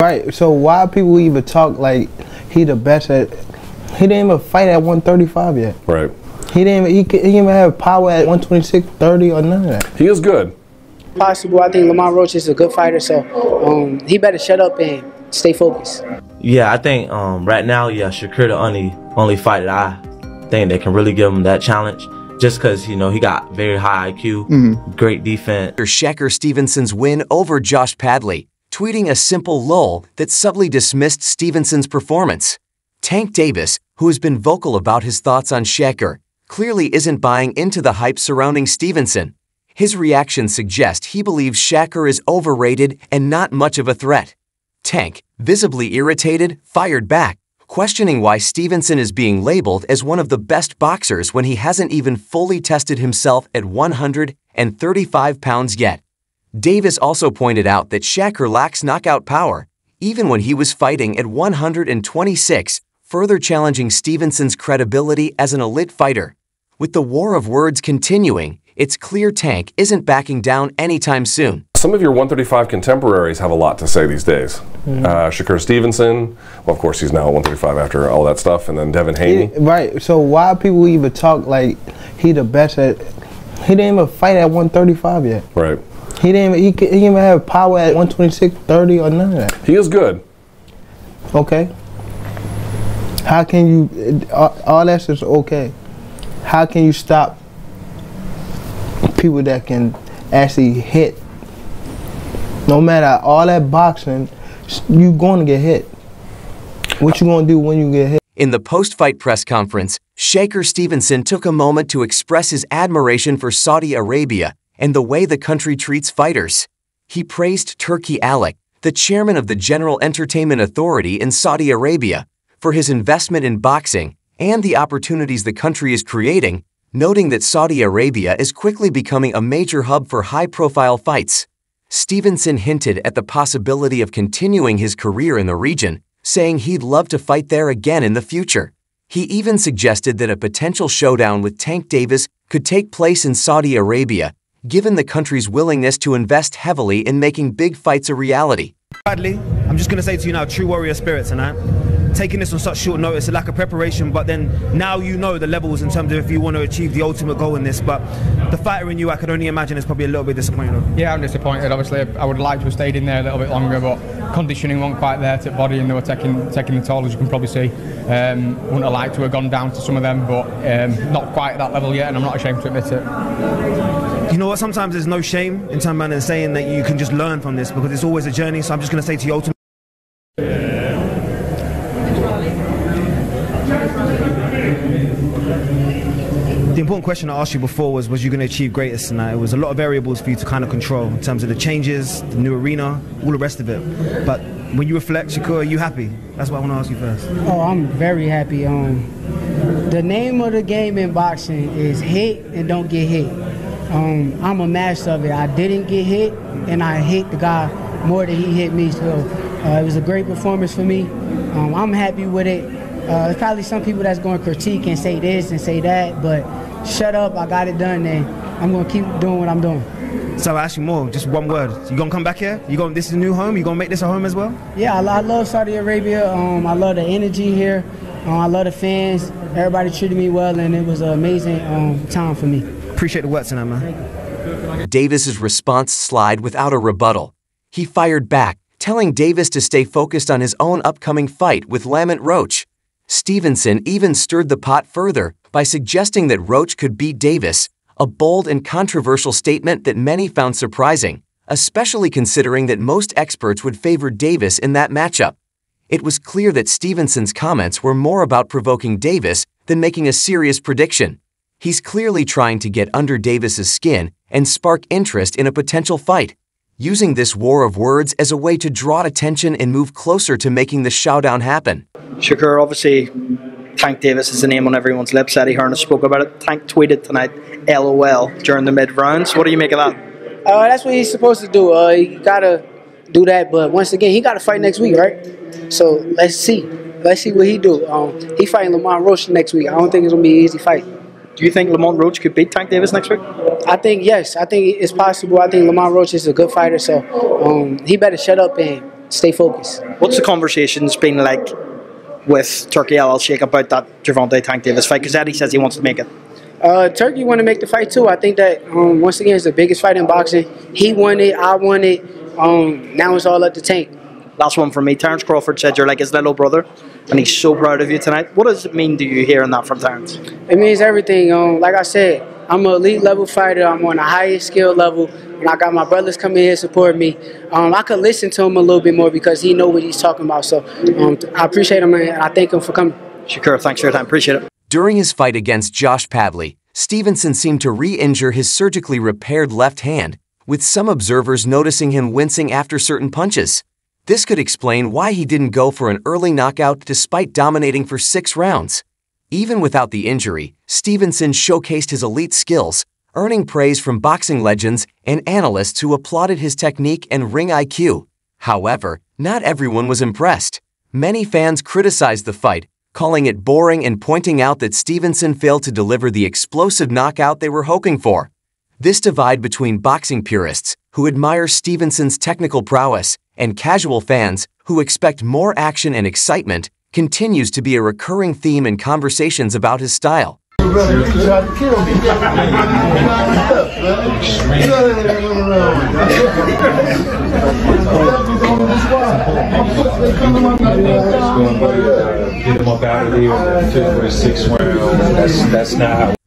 Right, so why people even talk like he the best at, he didn't even fight at 135 yet. Right. He didn't even have power at 126, 30 or none of that. He is good. Possible. I think Lamont Roach is a good fighter, so he better shut up and stay focused. Yeah, I think right now, Shakur the only fighter I think that can really give him that challenge. Just because, he got very high IQ, great defense. Shakur Stevenson's win over Josh Padley, tweeting a simple lull that subtly dismissed Stevenson's performance. Tank Davis, who has been vocal about his thoughts on Shakur, clearly isn't buying into the hype surrounding Stevenson. His reactions suggest he believes Shakur is overrated and not much of a threat. Tank, visibly irritated, fired back, questioning why Stevenson is being labeled as one of the best boxers when he hasn't even fully tested himself at 135 pounds yet. Davis also pointed out that Shakur lacks knockout power, even when he was fighting at 126, further challenging Stevenson's credibility as an elite fighter. With the war of words continuing, it's clear Tank isn't backing down anytime soon. Some of your 135 contemporaries have a lot to say these days. Shakur Stevenson, well, of course, he's now at 135 after all that stuff, and then Devin Haney. Right, so why people even talk like he the best at, he didn't even fight at 135 yet. Right. He didn't even have power at 126, 30 or none of that. He is good. Okay. How can you, all that's just okay. How can you stop people that can actually hit? No matter all that boxing, you going to get hit. What you going to do when you get hit? In the post-fight press conference, Shakur Stevenson took a moment to express his admiration for Saudi Arabia and the way the country treats fighters. He praised Turki Alik, the chairman of the General Entertainment Authority in Saudi Arabia, for his investment in boxing and the opportunities the country is creating, noting that Saudi Arabia is quickly becoming a major hub for high-profile fights. Stevenson hinted at the possibility of continuing his career in the region, saying he'd love to fight there again in the future. He even suggested that a potential showdown with Tank Davis could take place in Saudi Arabia, given the country's willingness to invest heavily in making big fights a reality. Badly, I'm just going to say to you now, true warrior spirits and that. Taking this on such short notice, a lack of preparation, but then now you know the levels in terms of if you want to achieve the ultimate goal in this. But the fighter in you, I could only imagine, is probably a little bit disappointed. Yeah, I'm disappointed. Obviously, I would like to have stayed in there a little bit longer, but conditioning wasn't quite there to body, and they were taking the toll, as you can probably see. Wouldn't have liked to have gone down to some of them, but not quite at that level yet, and I'm not ashamed to admit it. You know what? Sometimes there's no shame in some man saying that you can just learn from this, because it's always a journey. So I'm just going to say to you, ultimately. The important question I asked you before was you going to achieve greatness tonight? It was a lot of variables for you to kind of control in terms of the changes, the new arena, all the rest of it. But when you reflect, Shakur, are you happy? That's what I want to ask you first. Oh, I'm very happy. The name of the game in boxing is hit and don't get hit. I'm a master of it. I didn't get hit, and I hit the guy more than he hit me. So it was a great performance for me. I'm happy with it. There's probably some people that's going to critique and say this and say that, but shut up, I got it done, and I'm going to keep doing what I'm doing. So I ask you more, just one word. You going to come back here? This is a new home? You going to make this a home as well? Yeah, I love Saudi Arabia. I love the energy here. I love the fans. Everybody treated me well, and it was an amazing time for me. Appreciate the work tonight, man. Davis's response slid without a rebuttal. He fired back, telling Davis to stay focused on his own upcoming fight with Lamont Roach. Stevenson even stirred the pot further by suggesting that Roach could beat Davis, a bold and controversial statement that many found surprising, especially considering that most experts would favor Davis in that matchup. It was clear that Stevenson's comments were more about provoking Davis than making a serious prediction. He's clearly trying to get under Davis's skin and spark interest in a potential fight, using this war of words as a way to draw attention and move closer to making the showdown happen. Shakur, obviously, Tank Davis is the name on everyone's lips. Eddie Hearn spoke about it. Tank tweeted tonight, LOL, during the mid-rounds. What do you make of that? That's what he's supposed to do. He got to do that, but once again, he got to fight next week, right? So let's see. Let's see what he do. He fighting Lamont Roach next week. I don't think it's going to be an easy fight. Do you think Lamont Roach could beat Tank Davis next week? I think, yes. I think it's possible. I think Lamont Roach is a good fighter, so he better shut up and stay focused. What's the conversations been like with Turkey LL Sheikh about that Gervonta Tank Davis fight? Because Eddie says he wants to make it. Turkey want to make the fight too. I think that once again it's the biggest fight in boxing. He won it, I won it. Now it's all up to Tank. Last one from me. Terence Crawford said you're like his little brother, and he's so proud of you tonight. What does it mean to you hearing that from Terence? It means everything. Like I said, I'm an elite level fighter. I'm on the highest skill level, and I got my brothers coming here supporting me. I could listen to him a little bit more because he know what he's talking about. So I appreciate him, and I thank him for coming. Shakur, thanks for your time. Appreciate it. During his fight against Josh Padley, Stevenson seemed to re-injure his surgically repaired left hand, with some observers noticing him wincing after certain punches. This could explain why he didn't go for an early knockout despite dominating for 6 rounds. Even without the injury, Stevenson showcased his elite skills, earning praise from boxing legends and analysts who applauded his technique and ring IQ. However, not everyone was impressed. Many fans criticized the fight, calling it boring and pointing out that Stevenson failed to deliver the explosive knockout they were hoping for. This divide between boxing purists, who admire Stevenson's technical prowess, and casual fans, who expect more action and excitement, continues to be a recurring theme in conversations about his style.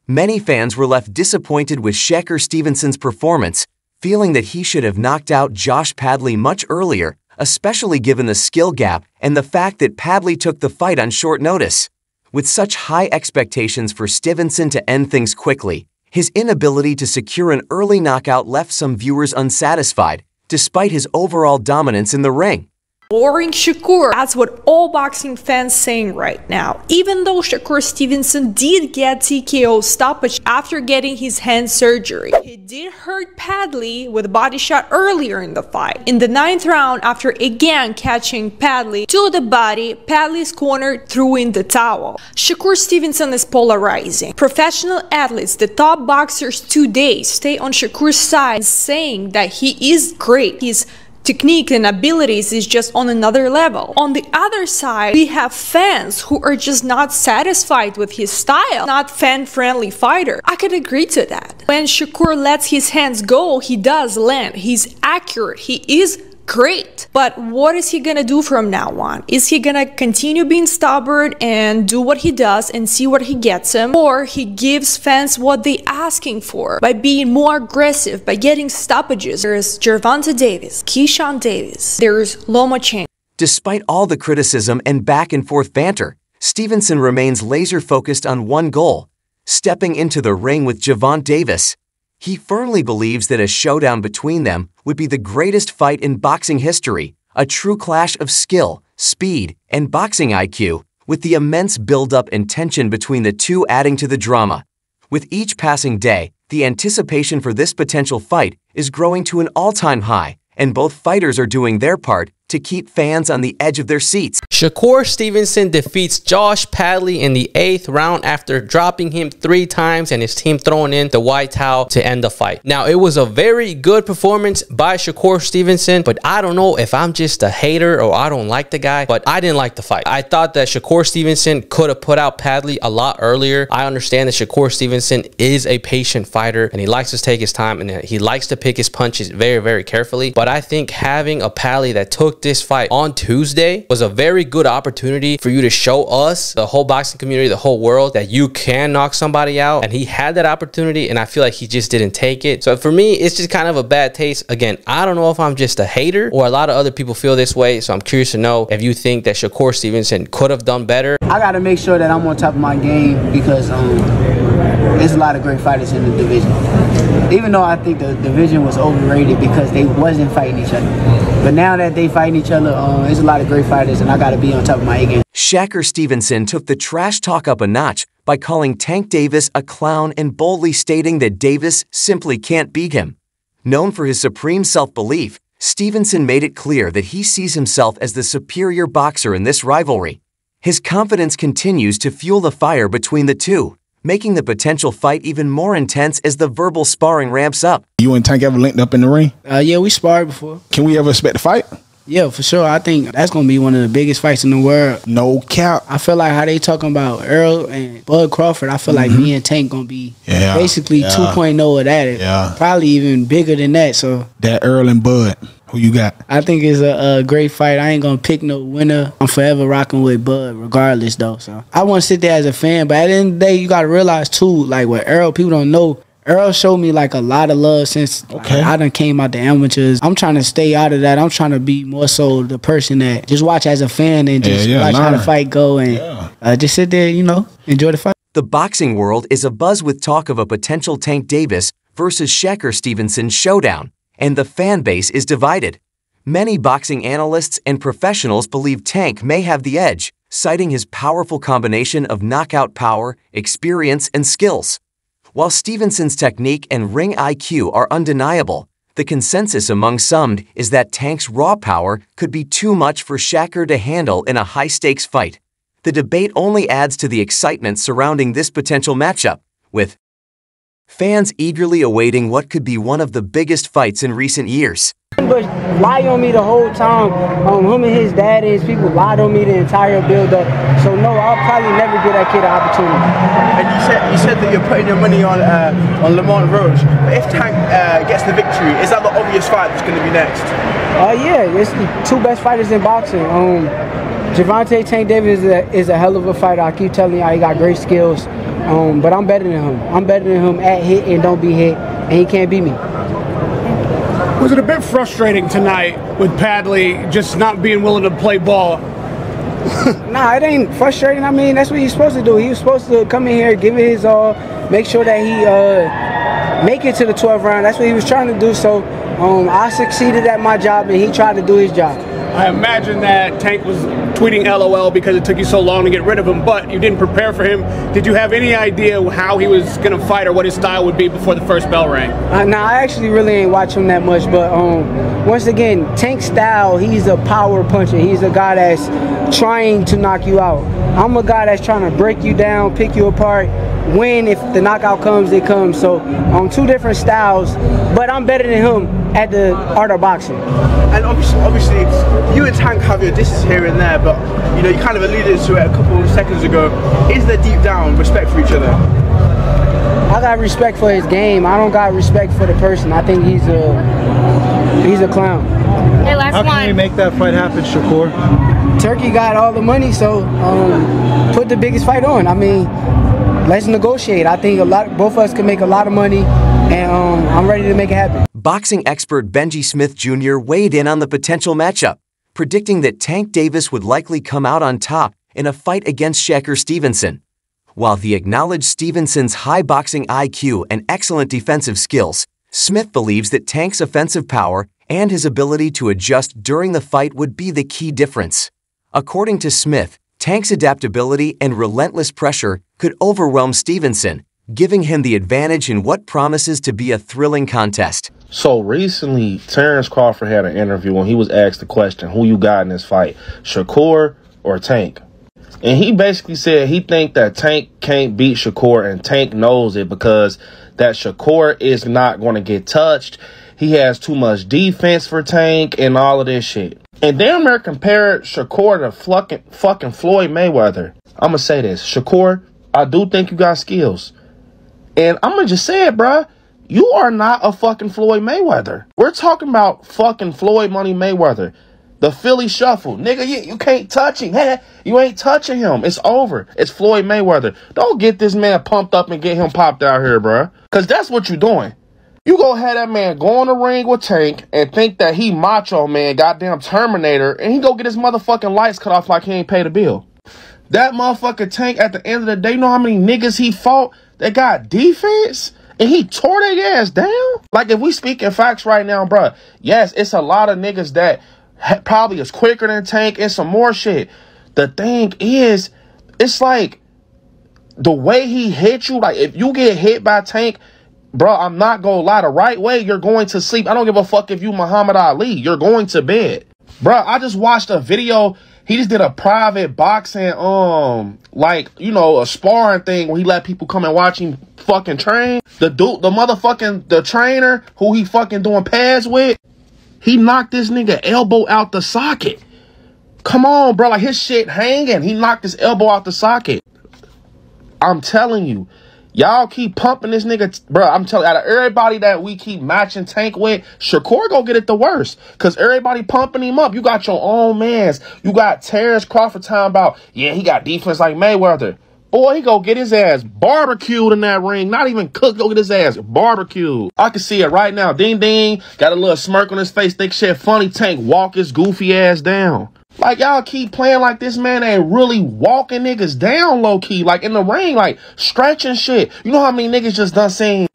Many fans were left disappointed with Shakur Stevenson's performance, feeling that he should have knocked out Josh Padley much earlier, especially given the skill gap and the fact that Padley took the fight on short notice. With such high expectations for Stevenson to end things quickly, his inability to secure an early knockout left some viewers unsatisfied, despite his overall dominance in the ring. Boring Shakur. That's what all boxing fans saying right now. Even though Shakur Stevenson did get TKO stoppage after getting his hand surgery, he did hurt Padley with a body shot earlier in the fight. In the 9th round, after again catching Padley to the body, Padley's corner threw in the towel. Shakur Stevenson is polarizing. Professional athletes, the top boxers today, stay on Shakur's side, saying that he is great. His technique and abilities is just on another level. On the other side, we have fans who are just not satisfied with his style, not fan-friendly fighter. I could agree to that. When Shakur lets his hands go, he does land. He's accurate. He is great. But what is he gonna do from now on? Is he gonna continue being stubborn and do what he does and see what he gets him? Or he gives fans what they're asking for by being more aggressive, by getting stoppages? There's Gervonta Davis, Keyshawn Davis, there's Lomachenko. Despite all the criticism and back-and-forth banter, Stevenson remains laser-focused on one goal: stepping into the ring with Gervonta Davis. He firmly believes that a showdown between them would be the greatest fight in boxing history, a true clash of skill, speed, and boxing IQ, with the immense build-up and tension between the two adding to the drama. With each passing day, the anticipation for this potential fight is growing to an all-time high, and both fighters are doing their part to keep fans on the edge of their seats. Shakur Stevenson defeats Josh Padley in the 8th round after dropping him 3 times and his team throwing in the white towel to end the fight. Now, it was a very good performance by Shakur Stevenson, but I don't know if I'm just a hater or I don't like the guy, but I didn't like the fight. I thought that Shakur Stevenson could have put out Padley a lot earlier. I understand that Shakur Stevenson is a patient fighter and he likes to take his time and he likes to pick his punches very, very carefully, but I think having a Padley that took this fight on Tuesday was a very good opportunity for you to show us, the whole boxing community, the whole world, that you can knock somebody out, and he had that opportunity and I feel like he just didn't take it. So for me, it's just kind of a bad taste. Again, I don't know if I'm just a hater or a lot of other people feel this way, so I'm curious to know if you think that Shakur Stevenson could have done better. I got to make sure that I'm on top of my game because there's a lot of great fighters in the division. Even though I think the division was overrated because they wasn't fighting each other. But now that they fighting each other, there's a lot of great fighters and I got to be on top of my A game. Shakur Stevenson took the trash talk up a notch by calling Tank Davis a clown and boldly stating that Davis simply can't beat him. Known for his supreme self-belief, Stevenson made it clear that he sees himself as the superior boxer in this rivalry. His confidence continues to fuel the fire between the two, making the potential fight even more intense as the verbal sparring ramps up. You and Tank ever linked up in the ring? Yeah, we sparred before. Can we ever expect a fight? Yeah, for sure. I think that's going to be one of the biggest fights in the world. No cap. I feel like how they talking about Earl and Bud Crawford, I feel like me and Tank going to be basically 2.0 of that. Yeah. Probably even bigger than that. So that Earl and Bud, who you got? I think it's a great fight. I ain't going to pick no winner. I'm forever rocking with Bud regardless, though. So I want to sit there as a fan. But at the end of the day, you got to realize, too, like with Earl, people don't know. Earl showed me like a lot of love since I done came out the amateurs. I'm trying to stay out of that. I'm trying to be more so the person that just watch as a fan and just watch how the fight go and just sit there, you know, enjoy the fight. The boxing world is abuzz with talk of a potential Tank Davis versus Shakur Stevenson showdown, and the fan base is divided. Many boxing analysts and professionals believe Tank may have the edge, citing his powerful combination of knockout power, experience, and skills. While Stevenson's technique and ring IQ are undeniable, the consensus among some is that Tank's raw power could be too much for Shakur to handle in a high-stakes fight. The debate only adds to the excitement surrounding this potential matchup, with fans eagerly awaiting what could be one of the biggest fights in recent years. But lie on me the whole time. Him and his dad and his people lied on me the entire build-up. So no, I'll probably never give that kid an opportunity. And you said that you're putting your money on Lamont Roach. But if Tank gets the victory, is that the obvious fight that's going to be next? Yeah, it's the two best fighters in boxing. Gervonta Tank Davis is a hell of a fighter. I keep telling you, he got great skills. But I'm better than him. I'm better than him at hit and don't be hit, and he can't beat me. Was it a bit frustrating tonight with Padley just not being willing to play ball? Nah, it ain't frustrating. I mean, that's what he's supposed to do. He was supposed to come in here, give it his all, make sure that he make it to the 12th round. That's what he was trying to do. So I succeeded at my job, and he tried to do his job. I imagine that Tank was tweeting LOL because it took you so long to get rid of him, but you didn't prepare for him. Did you have any idea how he was going to fight or what his style would be before the first bell rang? Nah, I actually really ain't watch him that much, but once again, Tank's style, he's a power puncher. He's a guy that's trying to knock you out. I'm a guy that's trying to break you down, pick you apart, win. If the knockout comes, it comes. So two different styles, but I'm better than him at the art of boxing. And obviously, you and Tank have your disses here and there, but you know you kind of alluded to it a couple of seconds ago. Is there deep down respect for each other? I got respect for his game. I don't got respect for the person. I think he's a clown. Hey, how can you make that fight happen, Shakur? Turkey got all the money, so put the biggest fight on. I mean, let's negotiate. I think both of us can make a lot of money, and I'm ready to make it happen. Boxing expert Benji Smith Jr. weighed in on the potential matchup, predicting that Tank Davis would likely come out on top in a fight against Shakur Stevenson. While he acknowledged Stevenson's high boxing IQ and excellent defensive skills, Smith believes that Tank's offensive power and his ability to adjust during the fight would be the key difference. According to Smith, Tank's adaptability and relentless pressure could overwhelm Stevenson, giving him the advantage in what promises to be a thrilling contest. So recently, Terrence Crawford had an interview when he was asked the question, who you got in this fight, Shakur or Tank? And he basically said he think that Tank can't beat Shakur, and Tank knows it because that Shakur is not going to get touched. He has too much defense for Tank and all of this shit. And damn near compared Shakur to fucking Floyd Mayweather. I'm going to say this. Shakur, I do think you got skills. And I'm going to just say it, bruh. You are not a fucking Floyd Mayweather. We're talking about fucking Floyd Money Mayweather. The Philly Shuffle. Nigga, you can't touch him. Hey, you ain't touching him. It's over. It's Floyd Mayweather. Don't get this man pumped up and get him popped out here, bruh. Because that's what you're doing. You go have that man go in the ring with Tank and think that he Macho Man, goddamn Terminator, and he go get his motherfucking lights cut off like he ain't paid a bill. That motherfucker Tank, at the end of the day, you know how many niggas he fought that got defense? And he tore their ass down? Like, if we speaking facts right now, bruh, yes, it's a lot of niggas that probably is quicker than Tank and some more shit. The thing is, it's like, the way he hit you, like, if you get hit by Tank, bro, I'm not gonna lie, the right way, you're going to sleep. I don't give a fuck if you Muhammad Ali. You're going to bed. Bro, I just watched a video. He just did a private boxing, like, you know, a sparring thing where he let people come and watch him fucking train. The dude, the trainer who he fucking doing pads with, He knocked this nigga elbow out the socket. Come on, bro. Like, his shit hanging. He knocked his elbow out the socket. I'm telling you. Y'all keep pumping this nigga. Bro, I'm telling you, out of everybody that we keep matching Tank with, Shakur gonna get it the worst. Because everybody pumping him up. You got your own mans. You got Terrence Crawford talking about, yeah, he got defense like Mayweather. Boy, he go get his ass barbecued in that ring. Not even cooked, go get his ass barbecued. I can see it right now. Ding, ding. Got a little smirk on his face. Think shit funny. Tank walk his goofy ass down. Like, y'all keep playing like this man ain't really walking niggas down low-key. Like, in the ring, like, stretching shit. You know how many niggas just done seen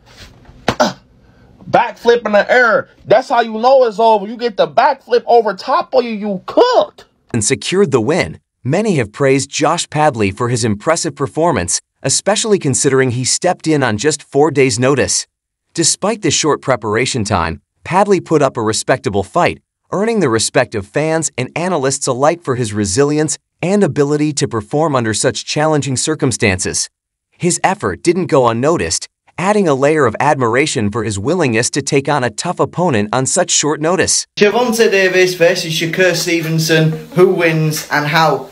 backflip in the air? That's how you know it's over. You get the backflip over top of you, you cooked. And secured the win. Many have praised Josh Padley for his impressive performance, especially considering he stepped in on just 4 days' notice. Despite the short preparation time, Padley put up a respectable fight, earning the respect of fans and analysts alike for his resilience and ability to perform under such challenging circumstances. His effort didn't go unnoticed, adding a layer of admiration for his willingness to take on a tough opponent on such short notice. Gervonta Davis versus Shakur Stevenson. Who wins and how?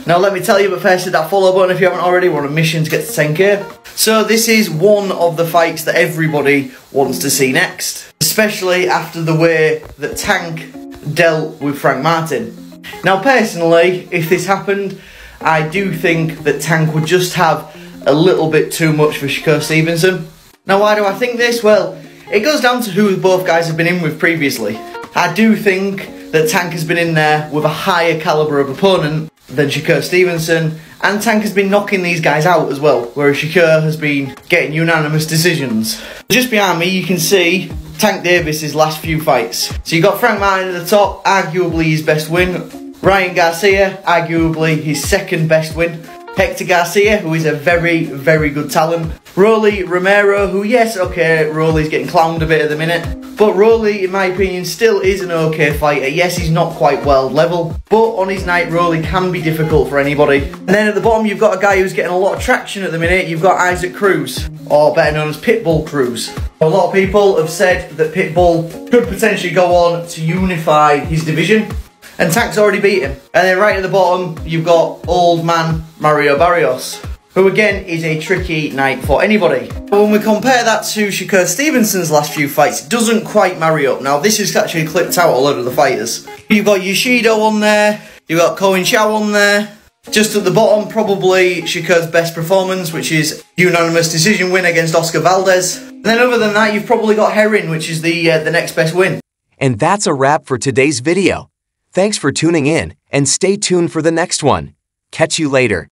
Now let me tell you, but first hit that follow button if you haven't already. We're on a mission to get to 10k. So this is one of the fights that everybody wants to see next, especially after the way that Tank dealt with Frank Martin. Now personally, if this happened, I do think that Tank would just have a little bit too much for Shakur Stevenson. Now why do I think this? Well, it goes down to who both guys have been in with previously. I do think that Tank has been in there with a higher calibre of opponent than Shakur Stevenson, and Tank has been knocking these guys out as well, whereas Shakur has been getting unanimous decisions. Just behind me you can see Tank Davis's last few fights. So you got Frank Martin at the top, arguably his best win. Ryan Garcia, arguably his second best win. Hector Garcia, who is a very, very good talent. Rolly Romero, who, yes, okay, Rolly's getting clowned a bit at the minute, but Rolly, in my opinion, still is an okay fighter. Yes, he's not quite world level, but on his night, Rolly can be difficult for anybody. And then at the bottom, you've got a guy who's getting a lot of traction at the minute. You've got Isaac Cruz, or better known as Pitbull Cruz. A lot of people have said that Pitbull could potentially go on to unify his division, and Tank's already beat him. And then right at the bottom, you've got old man Mario Barrios, who again is a tricky night for anybody. But when we compare that to Shakur Stevenson's last few fights, it doesn't quite marry up. Now this has actually clipped out a lot of the fighters. You've got Yoshido on there, you've got Cohen Chow on there. Just at the bottom, probably Shakur's best performance, which is unanimous decision win against Oscar Valdez. And then other than that, you've probably got Herring, which is the next best win. And that's a wrap for today's video. Thanks for tuning in, and stay tuned for the next one. Catch you later.